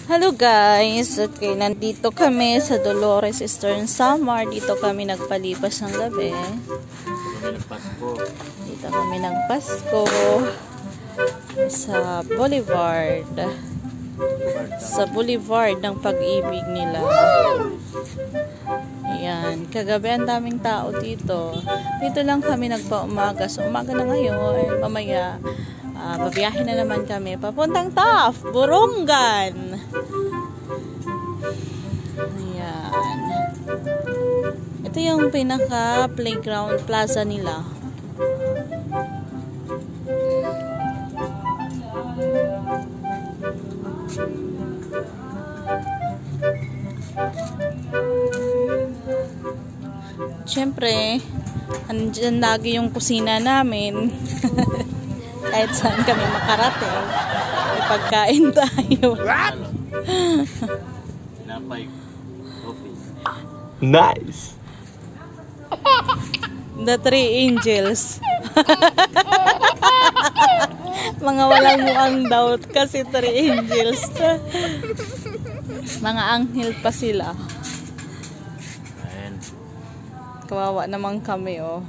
Hello guys, okay, nandito kami sa Dolores Eastern Samar. Dito kami nagpalipas ng gabi. Dito kami nagpasko sa Boulevard. Sa Boulevard ng pag-ibig nila. Ayan, kagabi ang daming tao dito. Dito lang kami nagpa-umaga. So umaga na ngayon, mamaya babiyahin na naman kami papuntang Taft, Borongan. Ayan. Ito yung pinaka playground plaza nila. Siyempre, andyan lagi yung kusina namin. Kahit saan kami makarating, may pagkain tayo. Nice! The Three Angels. Mga walang muang doubt kasi Three Angels. Mga anghel pa sila. Kawawa naman kami, oh.